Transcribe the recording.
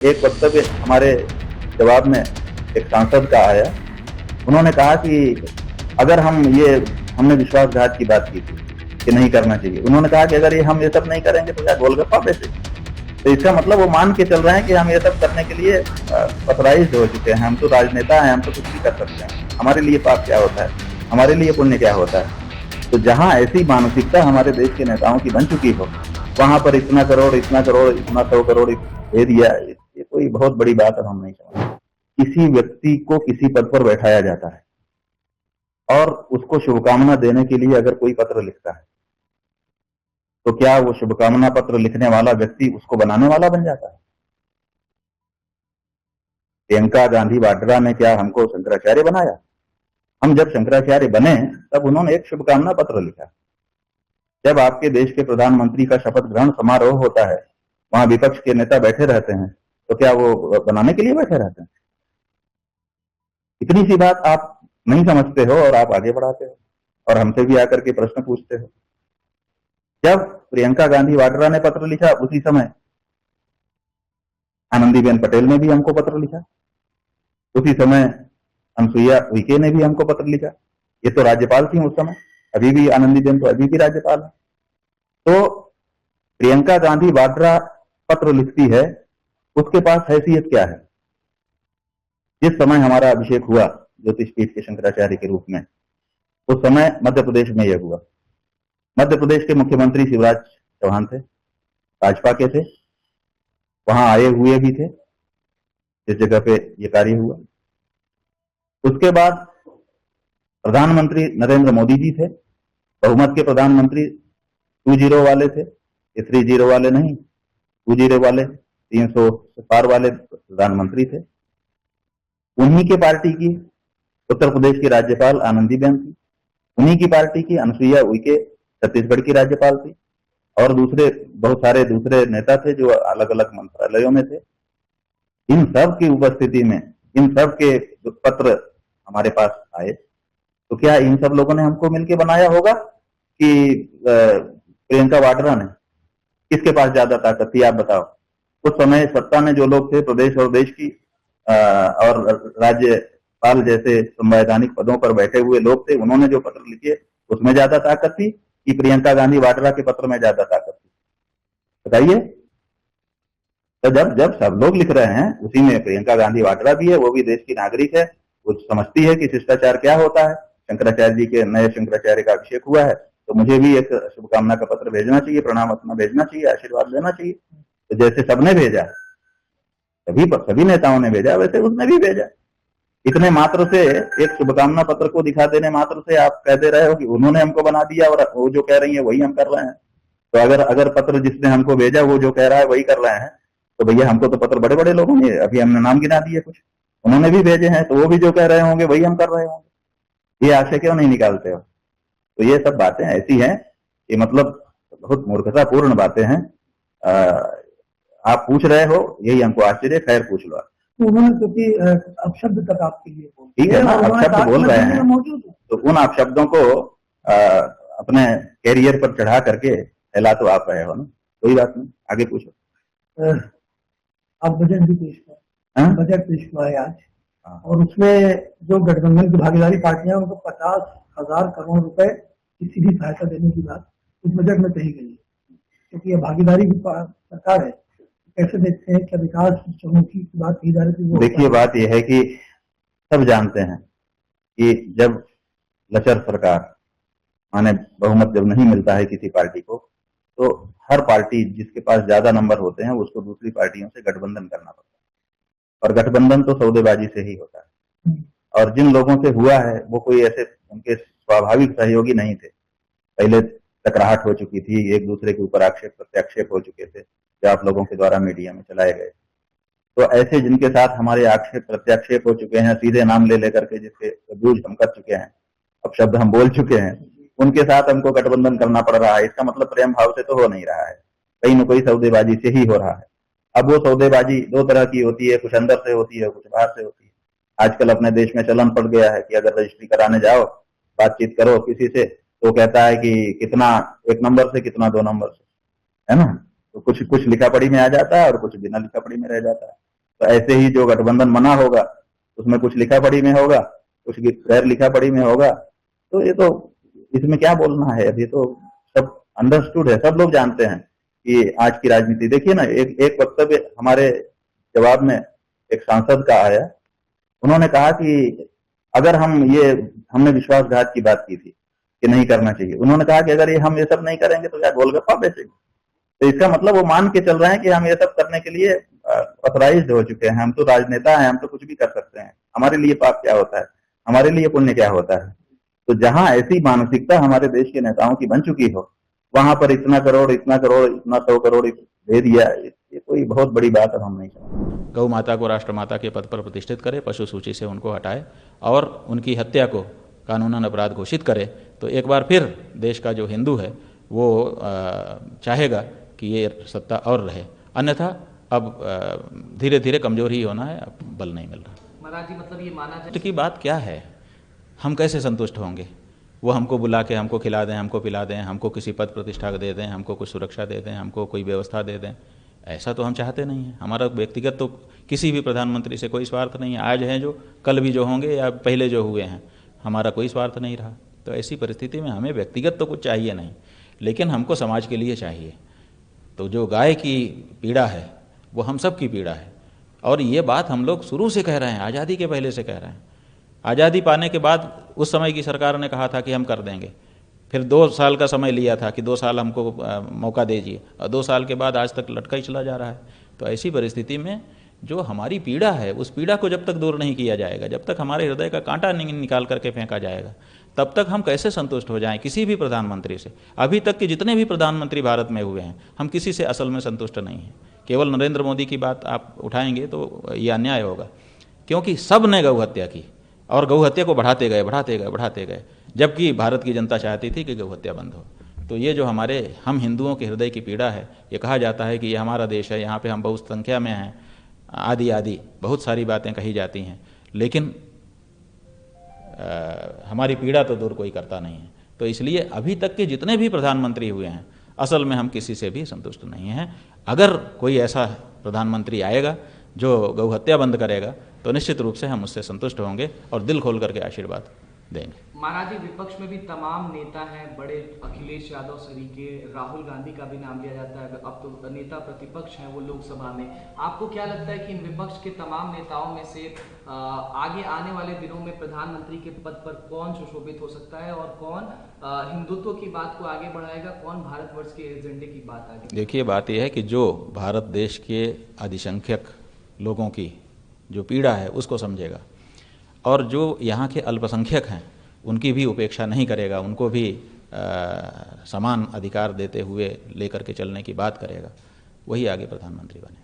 एक वक्तव्य हमारे जवाब में एक सांसद का आया। उन्होंने कहा कि अगर हमने विश्वासघात की बात की थी कि नहीं करना चाहिए। उन्होंने कहा कि अगर हम ये सब नहीं करेंगे तो क्या गोलगप्पा बेचे। तो इसका मतलब वो मान के चल रहे हैं कि हम ये सब करने के लिए ऑथराइज्ड हो चुके हैं। हम तो राजनेता हैं, हम तो कुछ भी कर सकते हैं। हमारे लिए पाप क्या होता है, हमारे लिए पुण्य क्या होता है। तो जहां ऐसी मानसिकता हमारे देश के नेताओं की बन चुकी हो, वहां पर इतना करोड़, इतना करोड़, इतना 100 करोड़ दे दिया, ये कोई बहुत बड़ी बात है, हम नहीं समझते। किसी व्यक्ति को किसी पद पर बैठाया जाता है और उसको शुभकामना देने के लिए अगर कोई पत्र लिखता है, तो क्या वो शुभकामना पत्र लिखने वाला व्यक्ति उसको बनाने वाला बन जाता है? प्रियंका गांधी वाड्रा ने क्या हमको शंकराचार्य बनाया? हम जब शंकराचार्य बने तब उन्होंने एक शुभकामना पत्र लिखा। जब आपके देश के प्रधानमंत्री का शपथ ग्रहण समारोह होता है, वहां विपक्ष के नेता बैठे रहते हैं, तो क्या वो बनाने के लिए बैठे रहते हैं? इतनी सी बात आप नहीं समझते हो और आप आगे बढ़ाते हो और हमसे भी आकर के प्रश्न पूछते हो। जब प्रियंका गांधी वाड्रा ने पत्र लिखा, उसी समय आनंदीबेन पटेल ने भी हमको पत्र लिखा, उसी समय अनसुईया उइके ने भी हमको पत्र लिखा। ये तो राज्यपाल थी उस समय, अभी भी आनंदीबेन तो अभी भी राज्यपाल है। तो प्रियंका गांधी वाड्रा पत्र लिखती है, उसके पास हैसियत क्या है? जिस समय हमारा अभिषेक हुआ ज्योतिष पीठ के शंकराचार्य के रूप में, उस समय मध्य प्रदेश में यह हुआ। मध्य प्रदेश के मुख्यमंत्री शिवराज चौहान थे, भाजपा के थे, वहां आए हुए भी थे जिस जगह पे ये कार्य हुआ। उसके बाद प्रधानमंत्री नरेंद्र मोदी जी थे, बहुमत के प्रधानमंत्री 2-0 वाले थे, ये 3-0 वाले नहीं, 2-0 वाले, 300 पार वाले प्रधानमंत्री थे। उन्हीं के पार्टी की उत्तर प्रदेश की राज्यपाल आनंदीबेन थी, उन्हीं की पार्टी की अनसुईया उइके छत्तीसगढ़ की राज्यपाल थी, और दूसरे बहुत सारे दूसरे नेता थे जो अलग अलग मंत्रालयों में थे। इन सब की उपस्थिति में इन सब के पत्र हमारे पास आए, तो क्या इन सब लोगों ने हमको मिलकर बनाया होगा कि प्रियंका वाड्रा ने? किसके पास ज्यादा ताकत थी, आप बताओ? उस समय सत्ता में जो लोग थे, प्रदेश और देश की और राज्यपाल जैसे संवैधानिक पदों पर बैठे हुए लोग थे, उन्होंने जो पत्र लिखे उसमें ज्यादा ताकत थी कि प्रियंका गांधी वाड्रा के पत्र में ज्यादा ताकत थी? बताइए। तो जब जब सब लोग लिख रहे हैं, उसी में प्रियंका गांधी वाड्रा भी है, वो भी देश की नागरिक है, वो समझती है कि शिष्टाचार क्या होता है। शंकराचार्य जी के नए शंकराचार्य का अभिषेक हुआ है, तो मुझे भी एक शुभकामना का पत्र भेजना चाहिए, प्रणाम अपना भेजना चाहिए, आशीर्वाद देना चाहिए। तो जैसे सबने भेजा, सभी नेताओं ने भेजा, वैसे उसने भी भेजा। इतने मात्र से, एक शुभकामना पत्र को दिखा देने मात्र से आप कह दे रहे हो कि उन्होंने हमको बना दिया और वो जो कह रही है वही हम कर रहे हैं। तो अगर पत्र जिसने हमको भेजा वो जो कह रहा है वही कर रहे हैं, तो भैया हमको तो पत्र बड़े बड़े लोगों ने, अभी हमने नाम गिना दिए कुछ, उन्होंने भी भेजे हैं, तो वो भी जो कह रहे होंगे वही हम कर रहे होंगे। ये आशय क्यों नहीं निकालते हो? तो ये सब बातें ऐसी हैं, ये मतलब बहुत मूर्खतापूर्ण बातें हैं। आप पूछ रहे हो, यही हमको आश्चर्य। खैर, पूछ लो आप। उन्होंने क्योंकि अपशब्द तक आपके लिए बोल, ठीक है ना, अपशब्द बोल रहे हैं, तो उन अपशब्दों को अपने कैरियर पर चढ़ा करके फैला तो आप रहे हो ना, कोई बात नहीं, आगे पूछो। आप बजट भी पेश कर, बजट पेश हुआ है आज, और उसमें जो गठबंधन की भागीदारी पार्टियां, उनको 50,000 करोड़ रुपए की सीधी सहायता देने की बात इस बजट में कही गई है, क्योंकि ये भागीदारी की सरकार है। कैसे देखते हैं कि विकास चौमुखी की बात की जा रही थी? देखिए, बात यह है कि सब जानते हैं कि जब लचर सरकार, माने बहुमत जब नहीं मिलता है किसी पार्टी को, तो हर पार्टी जिसके पास ज्यादा नंबर होते हैं उसको दूसरी पार्टियों से गठबंधन करना पड़ता है, और गठबंधन तो सौदेबाजी से ही होता है। और जिन लोगों से हुआ है वो कोई ऐसे उनके स्वाभाविक सहयोगी नहीं थे, पहले टकराहट हो चुकी थी, एक दूसरे के ऊपर आक्षेप प्रत्याक्षेप हो चुके थे जो आप लोगों के द्वारा मीडिया में चलाए गए। तो ऐसे जिनके साथ हमारे आक्षेप प्रत्याक्षेप हो चुके हैं, सीधे नाम ले लेकर के जिसके यूज हम कर चुके हैं, अब शब्द हम बोल चुके हैं, उनके साथ हमको गठबंधन करना पड़ रहा है। इसका मतलब प्रेम भाव से तो हो नहीं रहा है, कहीं न कहीं सौदेबाजी से ही हो रहा है। अब वो सौदेबाजी दो तरह की होती है, कुछ अंदर से होती है, कुछ बाहर से होती है। आजकल अपने देश में चलन पड़ गया है कि अगर रजिस्ट्री कराने जाओ, बातचीत करो किसी से, तो कहता है कि कितना 1 नंबर से, कितना 2 नंबर से, है ना? तो कुछ लिखा पढ़ी में आ जाता है और कुछ बिना लिखा पढ़ी में रह जाता है। तो ऐसे ही जो गठबंधन बना होगा उसमें कुछ लिखा पढ़ी में होगा, कुछ गैर लिखा पढ़ी में होगा। तो ये तो इसमें क्या बोलना है, अभी तो सब अंडरस्टूड है, सब लोग जानते हैं कि आज की राजनीति। देखिए ना, एक वक्तव्य हमारे जवाब में एक सांसद का आया, उन्होंने कहा कि अगर हमने विश्वासघात की बात की थी कि नहीं करना चाहिए, उन्होंने कहा कि अगर हम ये सब नहीं करेंगे तो क्या गोलगप्पा बेचेंगे। तो इसका मतलब वो मान के चल रहे हैं कि हम ये सब करने के लिए ऑथराइज्ड हो चुके हैं, हम तो राजनेता हैं, हम तो कुछ भी कर सकते हैं, हमारे लिए पाप क्या होता है, हमारे लिए पुण्य क्या होता है। तो जहां ऐसी मानसिकता हमारे देश के नेताओं की बन चुकी हो, वहां पर इतना करोड़, इतना 100 करोड़ दे दिया, ये कोई बहुत बड़ी बात अब हम नहीं समझते। गौ माता को राष्ट्रमाता के पद पर प्रतिष्ठित करे, पशु सूची से उनको हटाए और उनकी हत्या को कानूनन अपराध घोषित करे, तो एक बार फिर देश का जो हिंदू है वो चाहेगा कि ये सत्ता और रहे। अन्यथा अब धीरे धीरे कमजोर ही होना है, अब बल नहीं मिल रहा। महाराज जी, मतलब ये माना जाए की बात क्या है, हम कैसे संतुष्ट होंगे? वो हमको बुला के हमको खिला दें, हमको पिला दें, हमको किसी पद प्रतिष्ठा दे दें, हमको कुछ सुरक्षा दे दें, हमको कोई व्यवस्था दे दें, ऐसा तो हम चाहते नहीं हैं। हमारा व्यक्तिगत तो किसी भी प्रधानमंत्री से कोई स्वार्थ नहीं है, आज हैं जो, कल भी जो होंगे या पहले जो हुए हैं, हमारा कोई स्वार्थ नहीं रहा। तो ऐसी परिस्थिति में हमें व्यक्तिगत तो कुछ चाहिए नहीं, लेकिन हमको समाज के लिए चाहिए। तो जो गाय की पीड़ा है वो हम सब की पीड़ा है, और ये बात हम लोग शुरू से कह रहे हैं, आज़ादी के पहले से कह रहे हैं। आज़ादी पाने के बाद उस समय की सरकार ने कहा था कि हम कर देंगे, फिर 2 साल का समय लिया था कि 2 साल हमको मौका दीजिए, और 2 साल के बाद आज तक लटका ही चला जा रहा है। तो ऐसी परिस्थिति में जो हमारी पीड़ा है, उस पीड़ा को जब तक दूर नहीं किया जाएगा, जब तक हमारे हृदय का कांटा नहीं निकाल करके फेंका जाएगा, तब तक हम कैसे संतुष्ट हो जाएं किसी भी प्रधानमंत्री से। अभी तक के जितने भी प्रधानमंत्री भारत में हुए हैं, हम किसी से असल में संतुष्ट नहीं हैं। केवल नरेंद्र मोदी की बात आप उठाएंगे तो ये अन्याय होगा, क्योंकि सब ने गौ हत्या की और गौ हत्या को बढ़ाते गए, जबकि भारत की जनता चाहती थी कि गौ हत्या बंद हो। तो ये जो हम हिंदुओं के हृदय की पीड़ा है, ये कहा जाता है कि ये हमारा देश है, यहाँ पे हम बहुत संख्या में हैं, आदि बहुत सारी बातें कही जाती हैं, लेकिन हमारी पीड़ा तो दूर कोई करता नहीं है। तो इसलिए अभी तक के जितने भी प्रधानमंत्री हुए हैं, असल में हम किसी से भी संतुष्ट नहीं हैं। अगर कोई ऐसा प्रधानमंत्री आएगा जो गौ हत्या बंद करेगा, तो निश्चित रूप से हम उससे संतुष्ट होंगे और दिल खोल करके आशीर्वाद देंगे। महाराज जी, विपक्ष में भी तमाम नेता हैं बड़े, अखिलेश यादव सरीके, राहुल गांधी का भी नाम लिया जाता है, अब तो नेता प्रतिपक्ष हैं वो लोकसभा में। आपको क्या लगता है कि इन विपक्ष के तमाम नेताओं में से आगे आने वाले दिनों में प्रधानमंत्री के पद पर कौन सुशोभित हो सकता है, और कौन हिंदुत्व की बात को आगे बढ़ाएगा, कौन भारतवर्ष के एजेंडे की बात आगे? देखिए, बात यह है कि जो भारत देश के अल्पसंख्यक लोगों की जो पीड़ा है उसको समझेगा, और जो यहाँ के अल्पसंख्यक हैं उनकी भी उपेक्षा नहीं करेगा, उनको भी समान अधिकार देते हुए लेकर के चलने की बात करेगा, वही आगे प्रधानमंत्री बने।